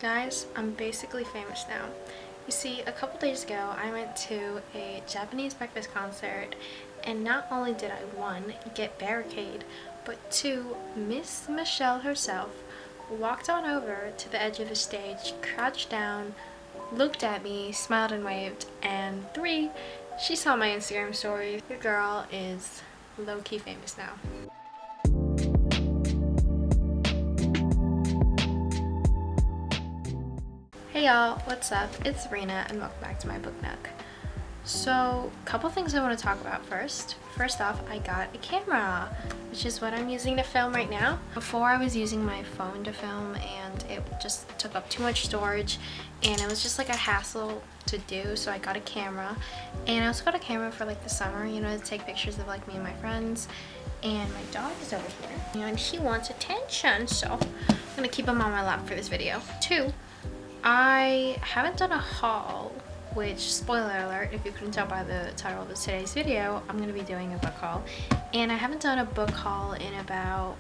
Guys, I'm basically famous now. You see, a couple days ago, I went to a Japanese breakfast concert, and not only did I, one, get barricade, but two, Miss Michelle herself walked on over to the edge of the stage, crouched down, looked at me, smiled and waved, and three, she saw my Instagram story. Your girl is low-key famous now. Hey y'all, what's up? It's Rena and welcome back to my book nook. So, a couple things I want to talk about first. First off, I got a camera, which is what I'm using to film right now. Before I was using my phone to film and it just took up too much storage and it was just like a hassle to do, so I got a camera. And I also got a camera for like the summer, you know, to take pictures of like me and my friends. And my dog is over here and he wants attention, so I'm gonna keep him on my lap for this video. Two, I haven't done a haul, which, spoiler alert, if you couldn't tell by the title of today's video, I'm going to be doing a book haul. And I haven't done a book haul in about,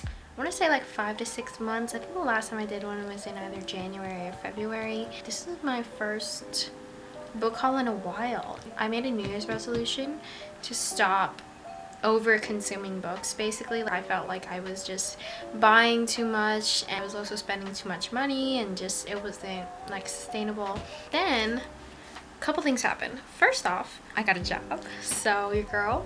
I want to say like 5 to 6 months. I think the last time I did one was in either January or February. This is my first book haul in a while. I made a New Year's resolution to stop over consuming books. Basically, I felt like I was just buying too much and I was also spending too much money and just it wasn't like sustainable. Then a couple things happened. First off, I got a job, so your girl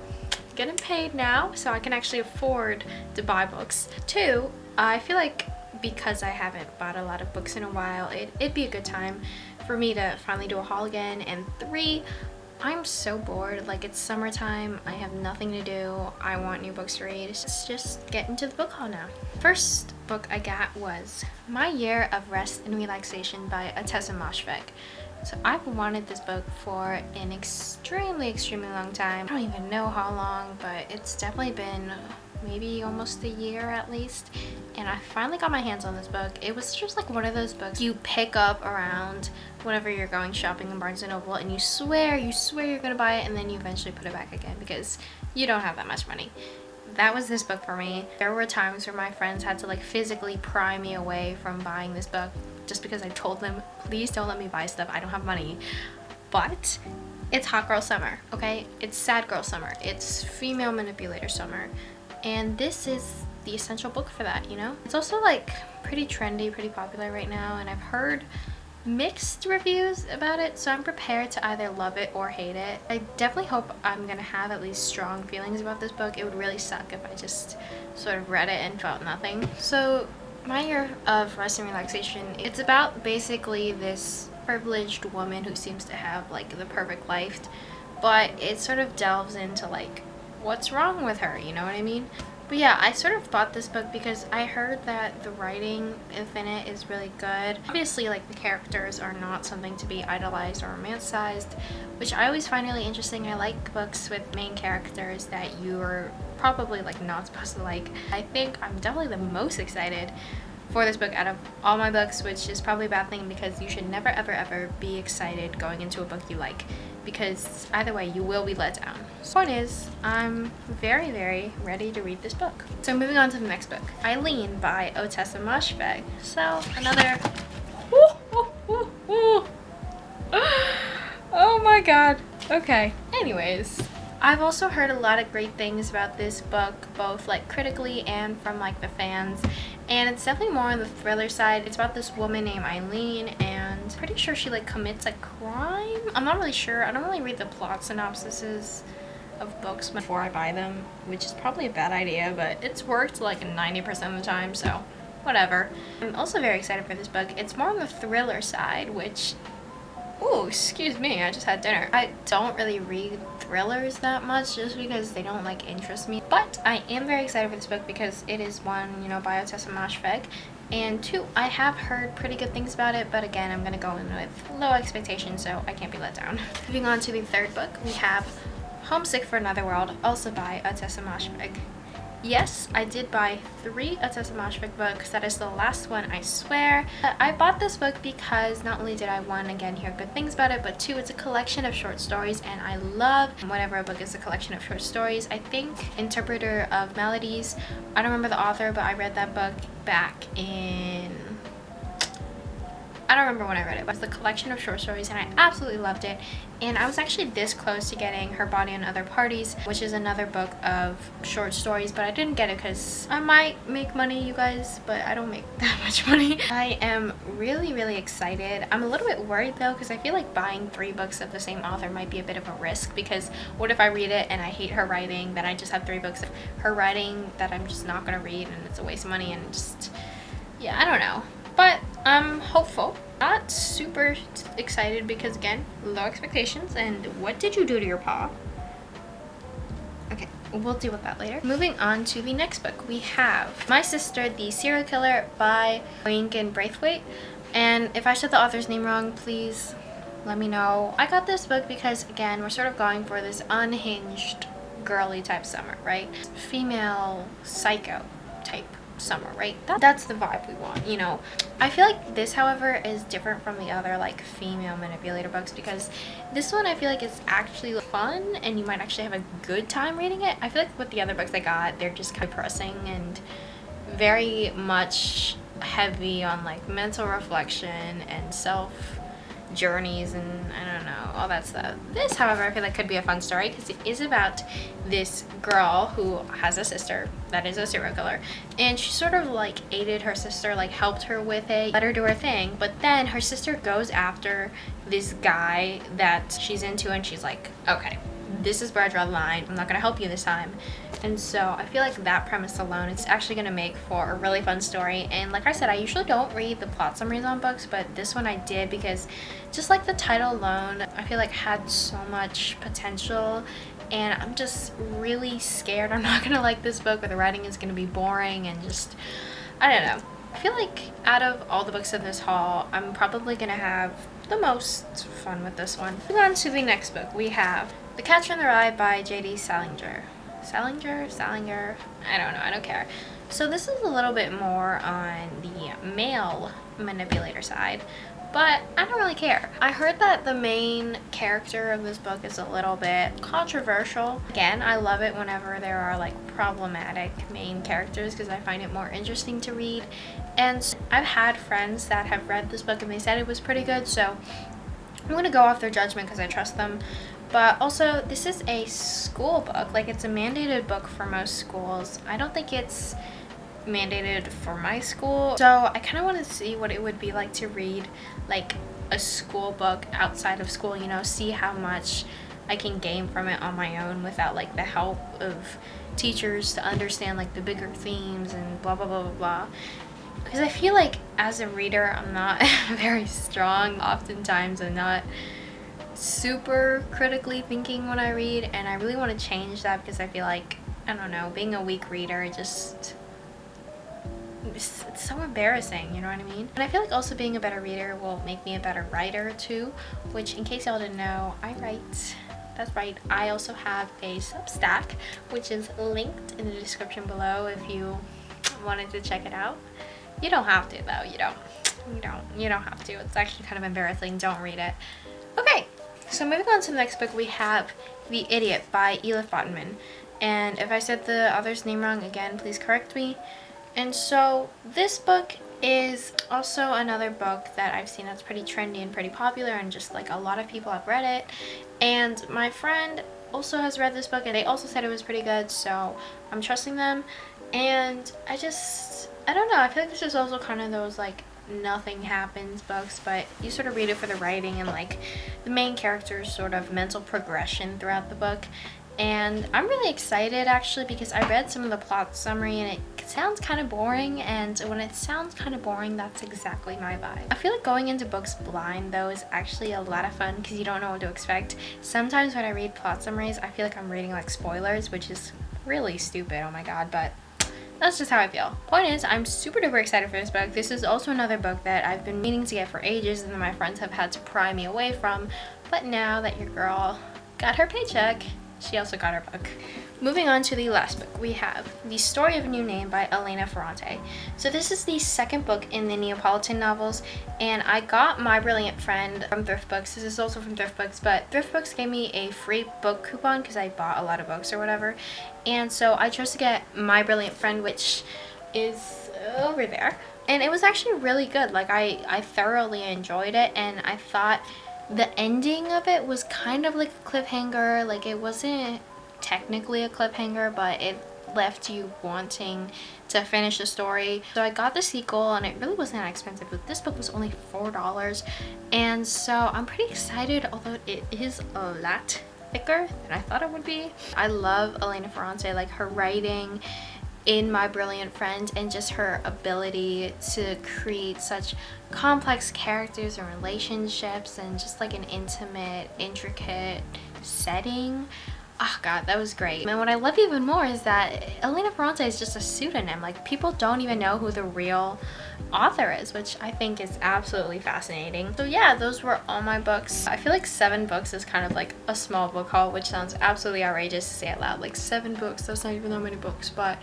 getting paid now, so I can actually afford to buy books. Two, I feel like because I haven't bought a lot of books in a while, it'd be a good time for me to finally do a haul again. And three, I'm so bored. Like, it's summertime, I have nothing to do, I want new books to read. Let's just get into the book haul now. First book I got was My Year of Rest and Relaxation by Atessa Moshfegh. So I've wanted this book for an extremely long time. I don't even know how long, but it's definitely been maybe almost a year at least, and I finally got my hands on this book. It was just like one of those books you pick up around whenever you're going shopping in Barnes & Noble and you swear you're gonna buy it, and then you eventually put it back again because you don't have that much money. That was this book for me. There were times where my friends had to like physically pry me away from buying this book just because I told them, please don't let me buy stuff, I don't have money. But it's hot girl summer, okay? It's sad girl summer, it's female manipulator summer. And this is the essential book for that, you know? It's also like pretty trendy, pretty popular right now, and I've heard mixed reviews about it, so I'm prepared to either love it or hate it. I definitely hope I'm gonna have at least strong feelings about this book. It would really suck if I just sort of read it and felt nothing. So My Year of Rest and Relaxation, it's about basically this privileged woman who seems to have like the perfect life, but it sort of delves into like what's wrong with her, you know what I mean? But yeah, I sort of bought this book because I heard that the writing within it is really good. Obviously, like, the characters are not something to be idolized or romanticized, which I always find really interesting. I like books with main characters that you're probably like not supposed to like. I think I'm definitely the most excited for this book out of all my books, which is probably a bad thing because you should never ever be excited going into a book you like, because either way you will be let down. So point is, I'm very ready to read this book. So moving on to the next book, Eileen by Atessa Moshfegh. So another oh my god. Okay, anyways, I've also heard a lot of great things about this book, both like critically and from like the fans, and it's definitely more on the thriller side. It's about this woman named Eileen, and I'm pretty sure she like commits a crime. I'm not really sure. I don't really read the plot synopsises of books before I buy them, which is probably a bad idea, but it's worked like 90% of the time, so whatever. I'm also very excited for this book. It's more on the thriller side, which, ooh, excuse me, I just had dinner. I don't really read thrillers that much just because they don't like interest me, but I am very excited for this book because it is one, you know, by Atessa Moshfegh, and two, I have heard pretty good things about it, but again, I'm gonna go in with low expectations, so I can't be let down. Moving on to the third book, we have Homesick for Another World, also by Atessa Moshfegh. Yes, I did buy 3 Atessa Moshfegh books. That is the last one, I swear. I bought this book because not only did I, one, again, hear good things about it, but two, it's a collection of short stories, and I love whenever a book is a collection of short stories. I think Interpreter of Melodies, I don't remember the author, but I read that book back in I don't remember when I read it, but it was the collection of short stories and I absolutely loved it. And I was actually this close to getting Her Body and Other Parties, which is another book of short stories, but I didn't get it because I might make money, you guys, but I don't make that much money. I am really excited. I'm a little bit worried though, because I feel like buying 3 books of the same author might be a bit of a risk, because what if I read it and I hate her writing, then I just have 3 books of her writing that I'm just not gonna read and it's a waste of money, and just, yeah, I don't know. But I'm hopeful. Not super excited because, again, low expectations. And what did you do to your paw? Okay, we'll deal with that later. Moving on to the next book, we have My Sister, the Serial Killer by Lincoln Braithwaite. And if I said the author's name wrong, please let me know. I got this book because, again, we're sort of going for this unhinged, girly type summer, right? Female psycho type summer, right? That's the vibe we want, you know. I feel like this, however, is different from the other like female manipulator books, because this one I feel like it's actually fun and you might actually have a good time reading it. I feel like with the other books I got, they're just kind of depressing and very much heavy on like mental reflection and self journeys and I don't know, all that stuff. This, however, I feel like could be a fun story because it is about this girl who has a sister that is a serial killer, and she sort of like aided her sister, like helped her with it, let her do her thing, but then her sister goes after this guy that she's into and she's like, okay, this is where I draw the line, I'm not gonna help you this time. And so I feel like that premise alone, it's actually going to make for a really fun story. And like I said, I usually don't read the plot summaries on books, but this one I did because just like the title alone, I feel like had so much potential. And I'm just really scared I'm not going to like this book, or the writing is going to be boring and just, I don't know. I feel like out of all the books in this haul, I'm probably going to have the most fun with this one. Moving on to the next book, we have The Catcher in the Rye by J.D. Salinger, I don't know, I don't care. So this is a little bit more on the male manipulator side, but I don't really care. I heard that the main character of this book is a little bit controversial. Again, I love it whenever there are like problematic main characters because I find it more interesting to read. And I've had friends that have read this book and they said it was pretty good, so I'm going to go off their judgment because I trust them. But also, this is a school book. Like, it's a mandated book for most schools. I don't think it's mandated for my school. So I kind of want to see what it would be like to read, like, a school book outside of school, you know, see how much I can gain from it on my own without, like, the help of teachers to understand, like, the bigger themes and blah, blah, blah, blah, blah. Because I feel like, as a reader, I'm not very strong oftentimes and not super critically thinking when I read, and I really want to change that because I feel like, I don't know, being a weak reader, it's so embarrassing, you know what I mean? And I feel like also being a better reader will make me a better writer too, which, in case y'all didn't know, I write. That's right, I also have a Substack, which is linked in the description below if you wanted to check it out. You don't have to though, you don't have to. It's actually kind of embarrassing, don't read it. Okay. So moving on to the next book, we have The Idiot by Elif Botman. And if I said the author's name wrong, again, please correct me. And so this book is also another book that I've seen that's pretty trendy and pretty popular, and just like a lot of people have read it. And my friend also has read this book and they also said it was pretty good, so I'm trusting them. And I don't know, I feel like this is also kind of those like nothing happens books, but you sort of read it for the writing and like the main character's sort of mental progression throughout the book. And I'm really excited actually because I read some of the plot summary and it sounds kind of boring, and when it sounds kind of boring, that's exactly my vibe. I feel like going into books blind though is actually a lot of fun because you don't know what to expect. Sometimes when I read plot summaries, I feel like I'm reading like spoilers, which is really stupid, oh my god, but that's just how I feel. Point is, I'm super duper excited for this book. This is also another book that I've been meaning to get for ages and my friends have had to pry me away from. But now that your girl got her paycheck, she also got her book. Moving on to the last book, we have The Story of a New Name by Elena Ferrante. So this is the second book in the Neapolitan novels, and I got My Brilliant Friend from Thrift Books. This is also from Thrift Books, but Thrift Books gave me a free book coupon because I bought a lot of books or whatever. And so I chose to get My Brilliant Friend, which is over there. And it was actually really good. Like I thoroughly enjoyed it, and I thought the ending of it was kind of like a cliffhanger. Like it wasn't technically a cliffhanger, but it left you wanting to finish the story. So I got the sequel, and it really wasn't that expensive, but this book was only $4, and so I'm pretty excited, although it is a lot thicker than I thought it would be. I love Elena Ferrante, like her writing in My Brilliant Friend, and just her ability to create such complex characters and relationships, and just like an intimate, intricate setting. Oh god, that was great. And what I love even more is that Elena Ferrante is just a pseudonym. Like, people don't even know who the real author is, which I think is absolutely fascinating. So yeah, those were all my books. I feel like 7 books is kind of like a small book haul, which sounds absolutely outrageous to say out loud. Like 7 books, that's not even that many books, but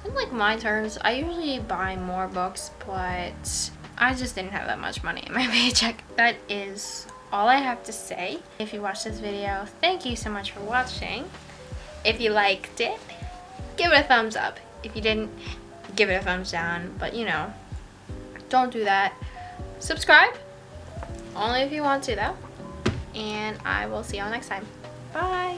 in like my terms, I usually buy more books, but I just didn't have that much money in my paycheck. That is all I have to say. If you watched this video, thank you so much for watching. If you liked it, give it a thumbs up. If you didn't, give it a thumbs down, but you know, don't do that. Subscribe, only if you want to though, and I will see y'all next time. Bye.